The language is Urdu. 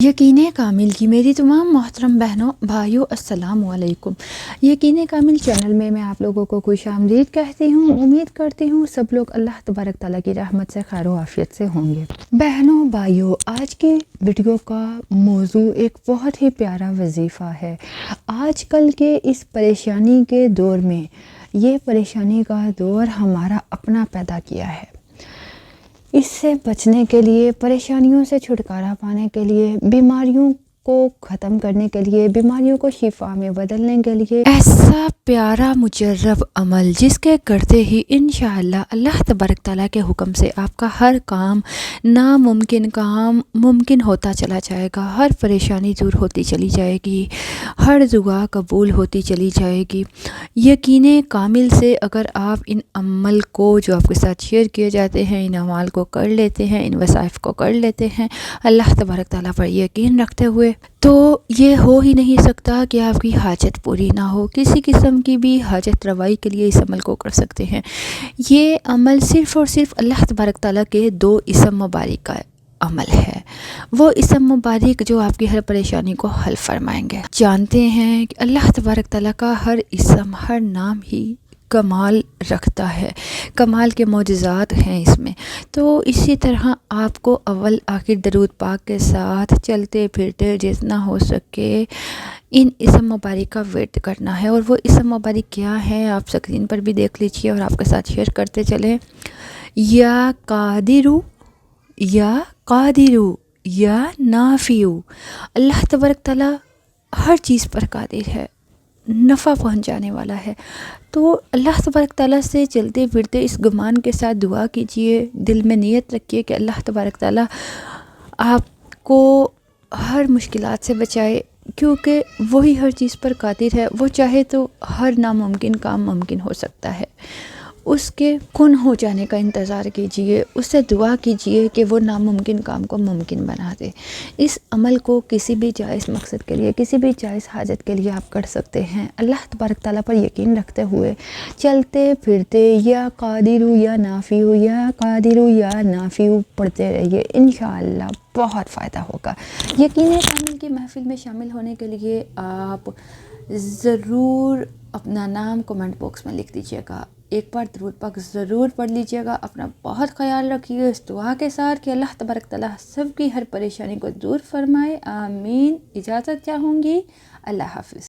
یقین کامل کی میری تمام محترم بہنوں بھائیوں السلام علیکم۔ یقین کامل چینل میں آپ لوگوں کو خوش آمدید کہتی ہوں۔ امید کرتی ہوں سب لوگ اللہ تبارک تعالیٰ کی رحمت سے خیر و عافیت سے ہوں گے۔ بہنوں بھائیوں، آج کی ویڈیو کا موضوع ایک بہت ہی پیارا وظیفہ ہے۔ آج کل کے اس پریشانی کے دور میں یہ پریشانی کا دور ہمارا اپنا پیدا کیا ہے۔ اس سے بچنے کے لیے، پریشانیوں سے چھٹکارا پانے کے لیے، بیماریوں کو ختم کرنے کے لیے، بیماریوں کو شفا میں بدلنے کے لیے ایسا پیارا مجرب عمل جس کے کرتے ہی انشاءاللہ اللہ تبارک تعالیٰ کے حکم سے آپ کا ہر کام، ناممکن کام ممکن ہوتا چلا جائے گا، ہر پریشانی دور ہوتی چلی جائے گی، ہر دعا قبول ہوتی چلی جائے گی۔ یقین کامل سے اگر آپ ان عمل کو جو آپ کے ساتھ شیئر کیے جاتے ہیں، ان اعمال کو کر لیتے ہیں، ان وظائف کو کر لیتے ہیں اللہ تبارک تعالیٰ پر یقین رکھتے ہوئے، تو یہ ہو ہی نہیں سکتا کہ آپ کی حاجت پوری نہ ہو۔ کسی قسم کی بھی حاجت روائی کے لیے اس عمل کو کر سکتے ہیں۔ یہ عمل صرف اور صرف اللہ تبارک تعالیٰ کے 2 اسم مبارک کا عمل ہے۔ وہ اسم مبارک جو آپ کی ہر پریشانی کو حل فرمائیں گے۔ جانتے ہیں کہ اللہ تبارک تعالیٰ کا ہر اسم، ہر نام ہی کمال رکھتا ہے، کمال کے معجزات ہیں اس میں۔ تو اسی طرح آپ کو اول آخر درود پاک کے ساتھ چلتے پھرتے جتنا ہو سکے ان اسم مبارک کا ورد کرنا ہے۔ اور وہ اسم مبارک کیا ہے آپ سکرین پر بھی دیکھ لیجئے اور آپ کے ساتھ شیئر کرتے چلیں۔ یا قادرو، یا قادرو، یا نافیو۔ اللہ تبارک تعالیٰ ہر چیز پر قادر ہے، نفع پہنچانے والا ہے۔ تو اللہ تبارک تعالیٰ سے چلتے پھرتے اس گمان کے ساتھ دعا کیجئے، دل میں نیت رکھیے کہ اللہ تبارک تعالیٰ آپ کو ہر مشکلات سے بچائے، کیونکہ وہی ہر چیز پر قادر ہے۔ وہ چاہے تو ہر ناممکن کام ممکن ہو سکتا ہے۔ اس کے کن ہو جانے کا انتظار کیجئے، اس سے دعا کیجئے کہ وہ ناممکن کام کو ممکن بنا دے۔ اس عمل کو کسی بھی جائز مقصد کے لیے، کسی بھی جائز حاجت کے لیے آپ کر سکتے ہیں۔ اللہ تبارک تعالیٰ پر یقین رکھتے ہوئے چلتے پھرتے یا قادرو یا نافیو، یا قادرو یا نافیو پڑھتے رہیے، انشاءاللہ بہت فائدہ ہوگا۔ یقین کامل کی محفل میں شامل ہونے کے لیے آپ ضرور اپنا نام کمنٹ باکس میں لکھ دیجیے گا۔ ایک بار درود پاک ضرور پڑھ لیجیے گا۔ اپنا بہت خیال رکھیے اس دعا کے ساتھ کہ اللہ تبارک تعالیٰ سب کی ہر پریشانی کو دور فرمائے، آمین۔ اجازت چاہوں گی، اللہ حافظ۔